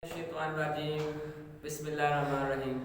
शैतानिर्रजीम, बिस्मिल्लाहिर्रहमानिर्रहीम।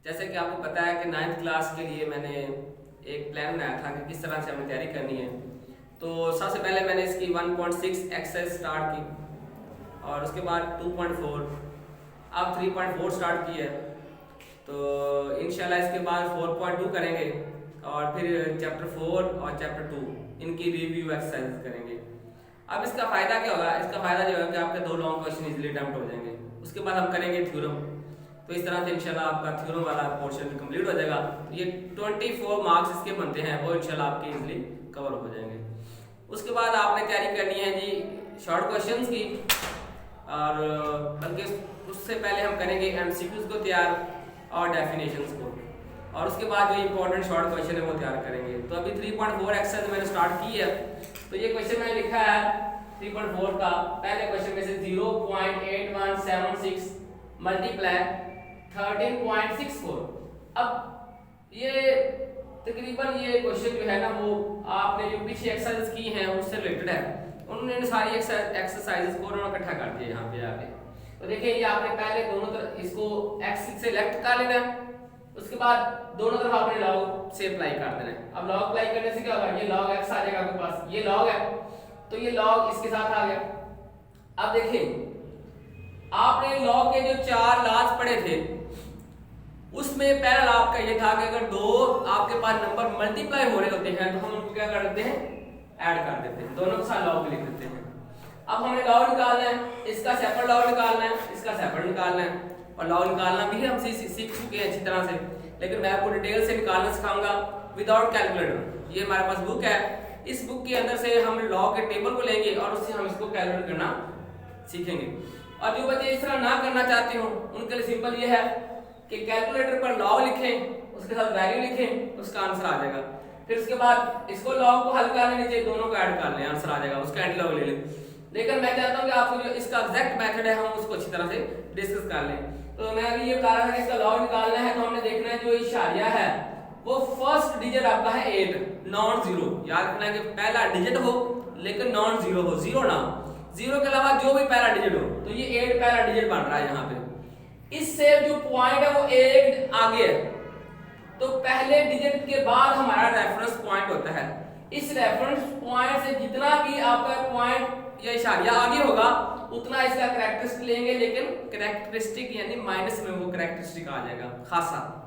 जैसे कि आपको पता है कि 9th क्लास के लिए मैंने एक प्लान बनाया था कि किस तरह से हमें तैयारी करनी है। तो सबसे पहले मैंने इसकी 1.6 एक्सरसाइज स्टार्ट की और उसके बाद 2.4, अब 3.4 स्टार्ट की है। तो इंशाल्लाह इसके बाद 4.2 करेंगे और फिर चैप्टर 4 और चैप्टर 2 इनकी रिव्यू एक्सरसाइज करेंगे। अब इसका फ़ायदा क्या होगा? इसका फ़ायदा जो है कि आपके 2 लॉन्ग क्वेश्चन इजीली अटेम्प्ट हो जाएंगे। उसके बाद हम करेंगे थ्योरम। तो इस तरह से इंशाल्लाह आपका थ्योरम वाला पोर्शन भी कंप्लीट हो जाएगा। तो ये 24 मार्क्स इसके बनते हैं, वो इंशाल्लाह आपके इजीली कवर हो जाएंगे। उसके बाद आपने तैयारी करनी है जी शॉर्ट क्वेश्चंस की, और बल्कि उससे पहले हम करेंगे एमसीक्यूज को तैयार और डेफिनेशंस को, और उसके बाद जो इंपॉर्टेंट शॉर्ट क्वेश्चन है वो तैयार करेंगे। तो अभी 3.4 एक्सरसाइज मैंने स्टार्ट की है। तो ये क्वेश्चन मैंने लिखा है 3.4 का। पहले क्वेश्चन में से 0.8176 मल्टीप्लाई 13.64। अब ये तकरीबन ये क्वेश्चन जो है ना वो आपने जो पीछे एक्सरसाइज की हैं उससे रिलेटेड है। उन्होंने सारी एक्सरसाइजेस को उन्होंने इकट्ठा कर दिया यहाँ पे आके। तो देखिए ये आपने पहले दोनों तरफ इसको एक्स से लेफ्ट कर लेना है, उसके बाद दोनों तरफ आपने लॉग से अप्लाई कर देना है। अब लॉग अप्लाई करने से क्या होगा, ये लॉग एक्स आ जाएगा आपके पास, ये लॉग है तो ये लॉग इसके साथ आ गया। अब देखिए आपने लॉग के जो 4 लाज पढ़े थे उसमें पहला लाभ का ये था कि अगर दो आपके पास नंबर मल्टीप्लाई हो रहे होते हैं तो हम उनको क्या कर देते हैं, ऐड कर देते हैं, दोनों के साथ लॉग लिख देते हैं। अब हमें लॉग निकालना है, इसका सेपरेट लॉग निकालना है, इसका सेपरेट निकालना है, और लॉग निकालना भी हम सीख चुके हैं अच्छी तरह से, लेकिन मैं आपको डिटेल से निकालना सिखाऊंगा विदाउट कैलकुलेटर। ये हमारे पास बुक है, इस बुक के अंदर से हम लॉग के टेबल को लेंगे और उससे हम इसको कैलकुलेट करना सीखेंगे। और जो बच्चे इस तरह ना करना चाहते हो उनके लिए सिंपल ये है कि कैलकुलेटर पर लॉग लिखें, उसके साथ वैल्यू लिखें, उसका आंसर आ जाएगा। फिर उसके बाद इसको लॉग को हल करने नीचे दोनों को ऐड कर लें, आंसर आ जाएगा, उसका एंटी लॉग ले लें। लेकिन मैं चाहता हूं कि आपको जो इसका एग्जैक्ट मेथड है हम उसको अच्छी तरह से डिस्कस कर लें। तो मैं अभी ये बता रहा था कि इसका लॉग निकालना है, तो हमने देखना है जो इशारिया है वो फर्स्ट डिजिट आपका है 8, नॉन जीरो। याद रखना है कि पहला डिजिट हो लेकिन नॉन जीरो हो, जीरो ना, जीरो के अलावा जो भी पहला डिजिट हो। तो ये 8 पहला डिजिट बन रहा है यहाँ पे। इससे जो पॉइंट है वो 1 आगे है, तो पहले डिजिट के बाद हमारा रेफरेंस पॉइंट होता है। इस रेफरेंस पॉइंट से जितना भी आपका पॉइंट या इशारिया आगे होगा उतना इसका कैरेक्टरिस्टिक लेंगे, लेकिन कैरेक्टरिस्टिक यानी माइनस में वो कैरेक्टरिस्टिक आ जाएगा खासा।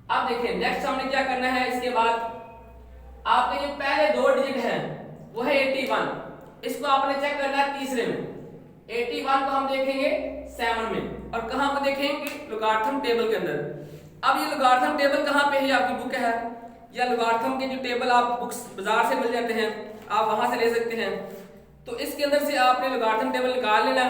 अब देखिए नेक्स्ट हमने क्या करना है, इसके बाद आपके जो पहले 2 डिजिट हैं वो है 81, इसको आपने चेक करना है तीसरे में। 81 को हम देखेंगे 7 में, और कहां पर देखेंगे, लोगारिथम टेबल के अंदर। अब ये लोगारिथम टेबल कहां पे है, आपकी बुक है, या लोगारिथम के जो टेबल आप बुक्स बाजार से मिल जाते हैं आप वहां से ले सकते हैं। तो इसके अंदर से आपने लोगारिथम टेबल निकाल लेना।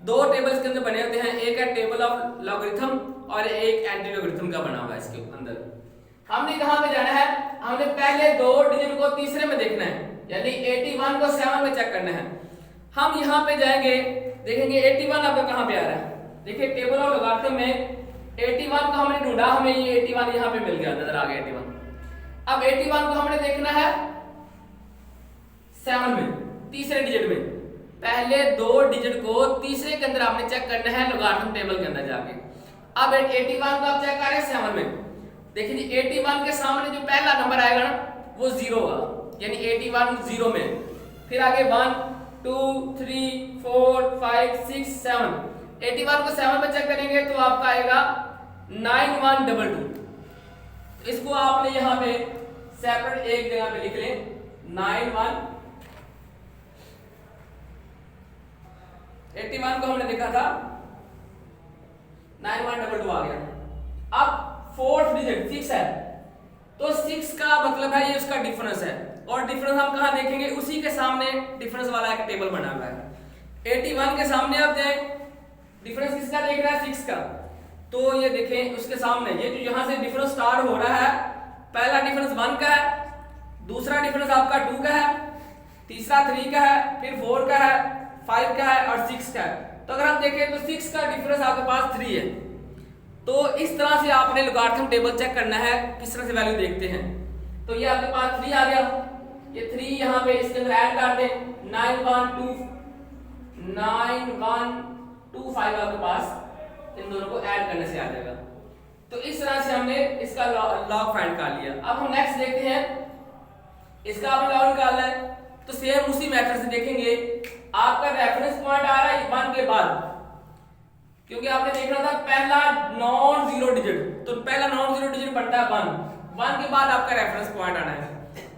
2 टेबल इसके अंदर बने होते हैं, एक है टेबल ऑफ लॉगरिथम और एक एंटी लॉगरिथम का बना हुआ है इसके अंदर। हमने कहां पे जाना है, हमने पहले 2 डिजिट को तीसरे में देखना है, यानी 81 को 7 में चेक करना है। हम यहाँ पे जाएंगे, देखेंगे 81 आपका कहां पे आ रहा है। देखिए टेबल ऑफ लॉगरिथम में 81 को हमने ढूंढा, हमें ये 81 यहाँ पे मिल गया, नजर आ गया 81। अब 81 को हमने देखना है 7 में, तीसरे डिजिट में। पहले 2 डिजिट को तीसरे के अंदर आपने चेक करना है लोगारिथम टेबल के अंदर जाके। अब 81 को आप चेक करें 7 में, देखिए जी 81 के सामने जो पहला नंबर आएगा ना वो 0 होगा, यानी 81 0 में। फिर आगे 1 2 3 4 5 6 7, 81 को 7 में चेक करेंगे तो आपका आएगा 9122। इसको आपने यहाँ पे सेपरेट एक जगह पे लिख लें, 81 को हमने देखा था 9122 आ गया। अब 4th डिजिट 6 है, तो 6 का मतलब है ये उसका डिफरेंस है, और डिफरेंस हम कहां देखेंगे, उसी के सामने डिफरेंस वाला एक टेबल बना हुआ है। 81 के सामने आप जाए, डिफरेंस किसका देख रहा है, 6 का। तो ये देखें उसके सामने ये जो यहां से डिफरेंस स्टार्ट हो रहा है, पहला डिफरेंस 1 का है, दूसरा डिफरेंस आपका 2 का है, तीसरा 3 का है, फिर 4 का है, 5 का है और 6 का है। तो अगर हम देखें तो 6 का डिफरेंस आपके पास 3 है। तो इस तरह से आपने लोगारिथम टेबल चेक करना है, किस तरह से वैल्यू देखते हैं। तो ये आपके पास 3 आ गया, ये 3 यहाँ पे इसके अंदर ऐड कर दें, 9 1 2 25 आपके पास इन दोनों को ऐड करने से आ जाएगा। तो इस तरह से हमने इसका लॉग फाइंड कर लिया। अब हम नेक्स्ट देखते हैं, इसका आपने लॉग निकालना है तो सेम उसी मेथड से देखेंगे। आपका रेफरेंस पॉइंट आ रहा है 1 के बाद, क्योंकि आपने देखना था पहला नॉन जीरो डिजिट, तो पहला नॉन जीरो डिजिट बनता है 1 के बाद आपका रेफरेंस पॉइंट आना है।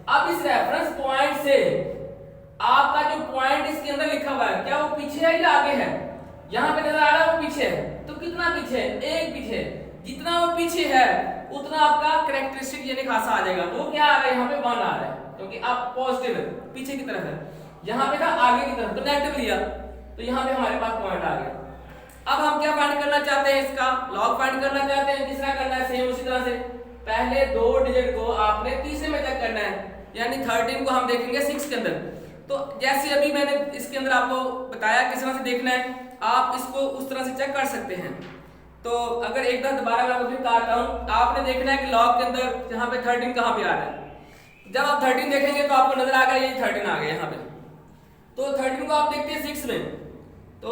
अब इस रेफरेंस पॉइंट से आपका जो पॉइंट इसके अंदर लिखा हुआ है, क्या वो पीछे है या आगे है? यहां पे नजर आ रहा है वो पीछे है, तो कितना पीछे है? एक पीछे। जितना वो पीछे है उतना आपका कैरेक्टरिस्टिक यानी खासा आ जाएगा। तो क्या आ रहा है? यहाँ पे 1 आ रहा है, क्योंकि आप पॉजिटिव है, पीछे की तरफ है। यहाँ पे था आगे की तरफ, तो नेगेटिव लिया, तो यहाँ पे हमारे पास पॉइंट आ गया। अब हम क्या फाइंड करना चाहते हैं? इसका लॉग फाइंड करना चाहते हैं। किस तरह करना है? सेम उसी तरह से पहले 2 डिजिट को आपने तीसरे में चेक करना है, यानी 13 को हम देखेंगे 6 के अंदर। तो जैसे अभी मैंने इसके अंदर आपको बताया किस तरह से देखना है, आप इसको उस तरह से चेक कर सकते हैं। तो अगर एक बार दोबारा मैं आपको फिर कहता हूं, आपने देखना है कि लॉग के अंदर यहाँ पे 13 कहाँ पे आ रहा है। जब आप 13 देखेंगे तो आपको नजर आ गया ये 13 आ गया यहाँ पे। तो 13 को आप देखते हैं 6 में, तो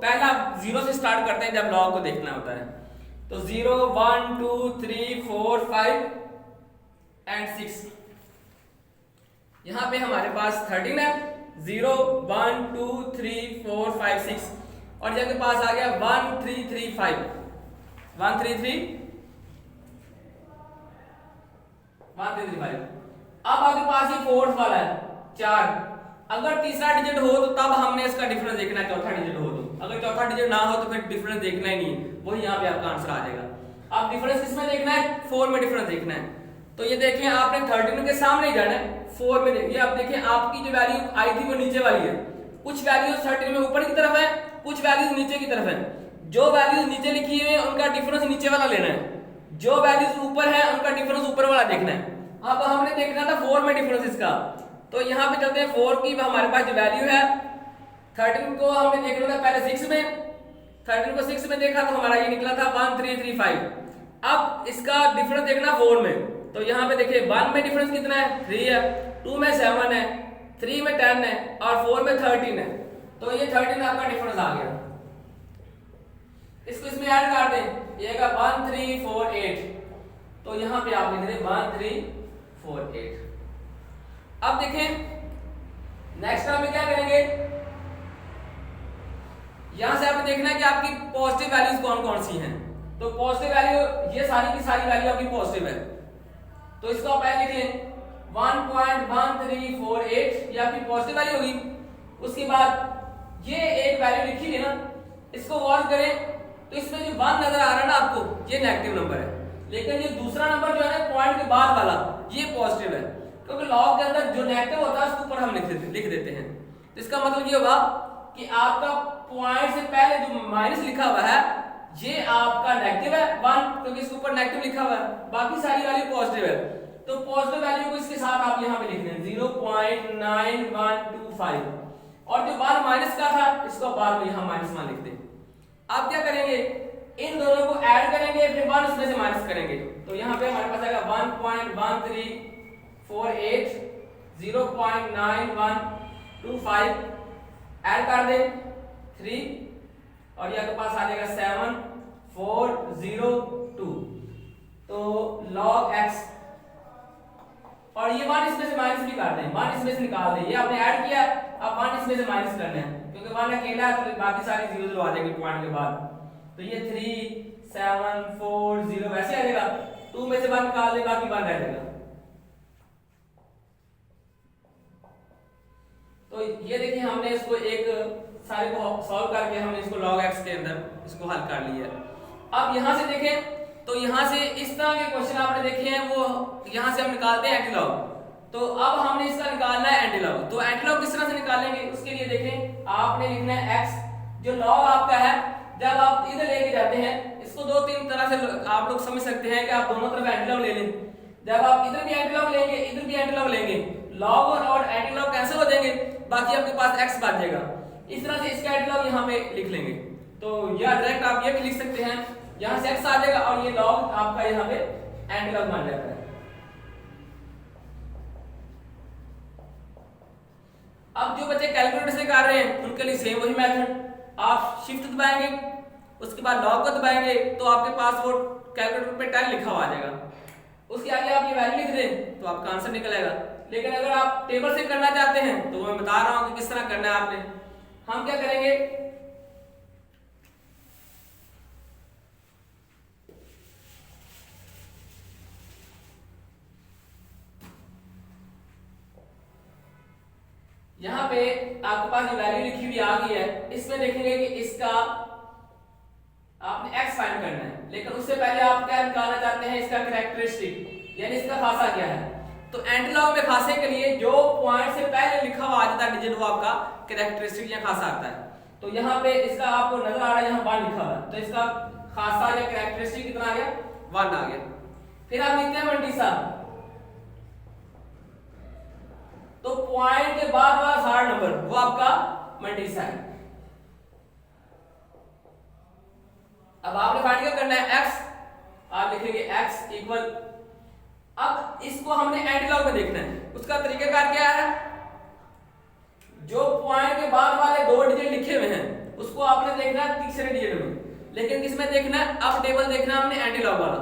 पहला 0 से स्टार्ट करते हैं जब लॉग को देखना होता है। तो 0 1 2 3 4 5 एंड 6, यहाँ पे हमारे पास 13 है। 0 1 2 3 4 5 6, और जब के पास आ गया 1 3 3 5 1 3 3 1 3 3 5। अब आपके पास ये फोर्थ वाला है 4। अगर तीसरा डिजिट हो तो तब हमने इसका डिफरेंस देखना है, चौथा डिजिट हो तो। अगर चौथा डिजिट ना हो तो फिर डिफरेंस देखना ही नहीं, वही यहाँ पे आपका आंसर आ जाएगा। अब डिफरेंस किसमें देखना है? 4 में डिफरेंस देखना है। तो ये देखिए आपने 13 के सामने ही जाना है, 4 में देखिए। आप देखिए आपकी जो वैल्यू आई थी वो नीचे वाली है, कुछ वैल्यू 13 में ऊपर की तरफ है, कुछ वैल्यूज नीचे की तरफ है। जो वैल्यूज नीचे लिखी हुई है उनका डिफरेंस नीचे वाला लेना है, जो वैल्यूज ऊपर है उनका डिफरेंस ऊपर वाला देखना है। अब हमने देखना था 4 में डिफरेंस इसका, तो यहाँ पे चलते हैं 4 की हमारे पास जो वैल्यू है 13 को हमने देखना था पहले 6 में, 13 को 6 में देखा तो हमारा ये निकला था 1 3 3 5। अब इसका डिफरेंस देखना 4 में, तो यहाँ पे देखिए 1 में डिफरेंस कितना है? 3 है, 2 में 7 है, 3 में 10 है और 4 में 13 है। तो ये 13 आपका डिफरेंस आ गया। इसको इसमें ऐड कर दें, ये आएगा 1 3 4 8, तो यहाँ पे आप लिख दें 1 3 4 8। अब देखें नेक्स्ट हम क्या करेंगे, यहां से आपको देखना है कि आपकी पॉजिटिव वैल्यूज कौन कौन सी हैं। तो पॉजिटिव वैल्यू ये सारी की सारी वैल्यू आपकी पॉजिटिव है, तो इसको आप पहले लिखें 1.1348, ये आपकी पॉजिटिव वैल्यू होगी। उसके बाद ये एक वैल्यू लिखी है ना, इसको वॉच करें तो इसमें जो 1 नजर आ रहा है ना आपको, ये नेगेटिव नंबर है, लेकिन ये दूसरा नंबर जो है ना पॉइंट के बाद वाला ये पॉजिटिव है, क्योंकि लॉग के अंदर जो नेगेटिव होता है उसके ऊपर हम लिख देते हैं। तो इसका मतलब ये होगा कि आपका पॉइंट से पहले जो माइनस लिखा हुआ है ये आपका नेगेटिव है 1, क्योंकि इसके ऊपर नेगेटिव लिखा हुआ है, बाकी सारी वैल्यू पॉजिटिव है। तो पॉजिटिव वैल्यू को इसके साथ आप यहाँ पे लिख दें 0.9125, और जो 1 माइनस का था इसको बाद में यहाँ -1 लिख दें। आप क्या करेंगे, इन दोनों को ऐड करेंगे, फिर 1 उसमें से माइनस करेंगे, तो यहाँ पे हमारे पास आएगा 1.1348 0.9125 ऐड कर दें 3, और ये आपके पास आ जाएगा 7402। तो log x, और ये 1 इसमें से माइनस भी कर दें, 1 इसमें से निकाल दें। ये आपने ऐड किया, अब 1 इसमें से माइनस करना है, क्योंकि 1 अकेला है तो बाकी सारी 0 आ जाएंगे पॉइंट के बाद। तो ये 3740 वैसे आ जाएगा, 2 में से 1 निकाल दें, बाकी 1 रह जाएगा। तो ये देखिए हमने इसको एक सारे को सॉल्व करके हमने इसको log x के अंदर इसको हल कर लिया। अब यहां से देखें तो यहां से इस तरह के क्वेश्चन आपने देखे हैं, वो यहां से हम निकालते हैं एंटीलॉग। तो अब हमने इसका निकालना है एंटीलॉग। तो एंटीलॉग किस तरह से निकालेंगे उसके लिए देखें, आपने लिखना है x, जो log आपका है जब आप इधर लेके जाते हैं, इसको 2-3 तरह से आप लोग समझ सकते हैं कि आप दोनों तरफ एंटीलॉग ले लें। जब आप इधर भी एंटीलॉग लेंगे, इधर भी एंटीलॉग लेंगे, log और एंटीलॉग कैंसिल हो जाएंगे, बाकी आपके पास x बच जाएगा। इस तरह से इसका एंटीलॉग यहाँ पे लिख लेंगे। तो या डायरेक्ट आप ये भी लिख सकते हैं, यहाँ से x आ जाएगा और ये log आपका यहाँ पे एंटीलॉग बन जाता है। अब जो बच्चे कैलकुलेटर से कर रहे हैं उनके लिए सेम वही मेथड, आप शिफ्ट दबाएंगे, उसके बाद लॉक को दबाएंगे तो आपके पास वो कैलकुलेटर पे 10 लिखा हुआ आ जाएगा। उसके आगे आप ये वैल्यू लिख दें तो आपका आंसर निकल आएगा। लेकिन अगर आप टेबल से करना चाहते हैं तो मैं बता रहा हूं कि किस तरह करना है आपने। हम क्या करेंगे, यहां पे आपके पास जो वैल्यू लिखी हुई आ गई है, इसमें देखेंगे कि इसका आपने x फाइंड करना है, लेकिन उससे पहले आप क्या निकालना चाहते हैं, इसका कैरेक्टरिस्टिक यानी इसका खासा क्या है। तो एंटीलॉग में खासे के लिए जो पॉइंट से पहले लिखा हुआ आ जाता है डिजिट, वो आपका कैरेक्टरिस्टिक या खासा आता है। तो यहाँ पे इसका आपको नजर आ रहा है, यहाँ 1 लिखा हुआ है, तो इसका खासा या कैरेक्टरिस्टिक कितना आ गया, 1 आ गया। फिर आप लिखते हैं मंटीसा, तो पॉइंट के बाद वाला सारा नंबर वो आपका मंटीसा है। अब आपने फाइंड क्या करना है, x, आप लिखेंगे x इक्वल, अब इसको हमने एंटीलॉग में देखना है। उसका तरीकाकार क्या है, जो पॉइंट के बाद वाले 2 डिजिट लिखे हुए हैं उसको आपने देखना है तीसरे डिजिट में, लेकिन किसमें देखना है, अब टेबल देखना है हमने एंटीलॉग वाला।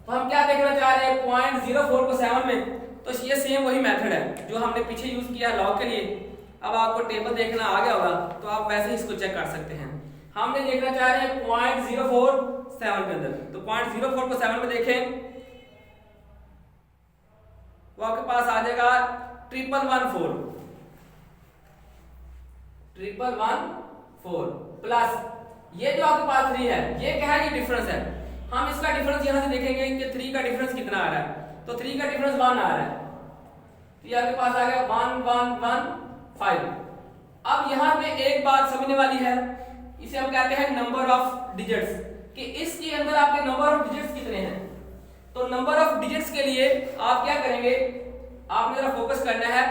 तो हम क्या देखना चाह रहे हैं, पॉइंट 04 को 7 में, तो ये सेम वही मेथड है जो हमने पीछे यूज किया लॉग के लिए। अब आपको टेबल देखना आ गया होगा तो आप वैसे ही इसको चेक कर सकते हैं। हमने देखना चाह रहे हैं पॉइंट 047 के अंदर, तो पॉइंट 04 को 7 में देखें, वो आपके पास आ जाएगा 1114 प्लस ये जो आपके पास 3 है, ये क्या है, ये डिफरेंस है। हम इसका डिफरेंस यहां से देखेंगे कि 3 का डिफरेंस कितना आ रहा है, तो 3 का डिफरेंस 1 आ रहा है, तो ये आपके पास आ गया 1115। अब यहां पे एक बात समझने वाली है, इसे हम कहते हैं नंबर ऑफ डिजिट्स, कि इसके अंदर आपके नंबर ऑफ डिजिट्स कितने हैं। तो नंबर ऑफ डिजिट्स के लिए आप क्या करेंगे, आपने जरा फोकस करना है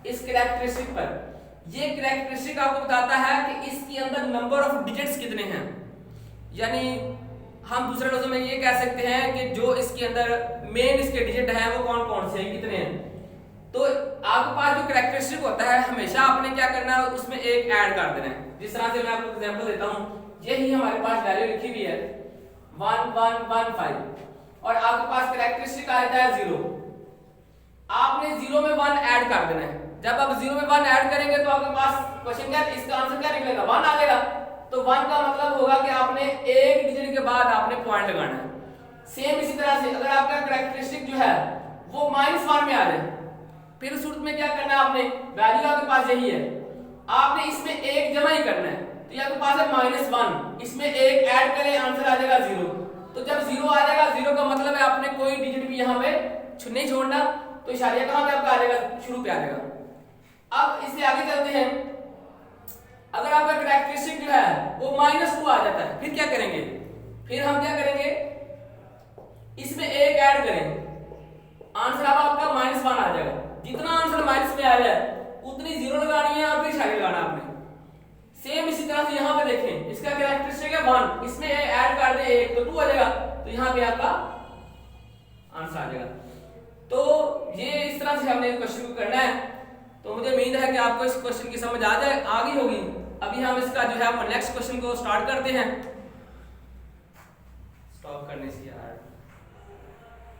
इस कैरेक्टरिस्टिक पर। ये कैरेक्टरिस्टिक आपको बताता है कि इसके अंदर नंबर ऑफ डिजिट्स कितने हैं, यानी हम दूसरे लफ्जों में ये कह सकते हैं कि जो इसके अंदर मेन इसके डिजिट हैं वो कौन कौन से हैं, कितने हैं। तो आपके पास जो कैरेक्टरिस्टिक होता है, हमेशा आपने क्या करना है, उसमें एक ऐड कर देना है। जिस तरह से मैं आपको एग्जांपल देता हूं, यही हमारे पास वैल्यू लिखी हुई है 1115 और आपके पास कैरेक्टरिस्टिक आ जाता है 0। आपने 0 में 1 ऐड कर देना है। जब आप 0 में 1 ऐड करेंगे तो आपके पास क्वेश्चन क्या, इसका आंसर क्या निकलेगा, 1 आ जाएगा। तो 1 का मतलब होगा कि आपने एक डिजिट के बाद आपने पॉइंट लगाना है। सेम इसी तरह से अगर आपका कैरेक्टरिस्टिक जो है वो -1 में आ जाए, फिर उस सूरत में क्या करना है, आपने वैल्यू आपके पास यही है, आपने इसमें एक जमा ही करना है। तो ये आपके पास है -1, इसमें एक ऐड करें, आंसर आ जाएगा 0। तो जब 0 आ जाएगा, 0 का मतलब है आपने कोई डिजिट भी यहाँ पे नहीं छोड़ना, तो इशारिया कहां पे आपका आ जाएगा, शुरू पे आ जाएगा। अब इससे आगे चलते हैं, अगर आपका कैरेक्टरिस्टिक जो है वो -2 आ जाता है, फिर क्या करेंगे, फिर हम क्या करेंगे, इसमें एक ऐड करें, आंसर अब आपका -1 आ जाएगा। जितना आंसर माइनस में आ जाए उतनी 0 लगानी है और फिर इशारे लगाना आपने। सेम इसी तरह से यहाँ पे देखें, इसका कैरेक्टरिस्टिक है 1, इसमें ऐड कर दे 1 तो 2 आ जाएगा, तो यहाँ पे आपका आंसर आ जाएगा। तो ये इस तरह से हमने क्वेश्चन को करना है। तो मुझे उम्मीद है कि आपको इस क्वेश्चन की समझ आ गई होगी। अभी हम इसका जो है नेक्स्ट क्वेश्चन को स्टार्ट करते हैं। स्टॉप करने से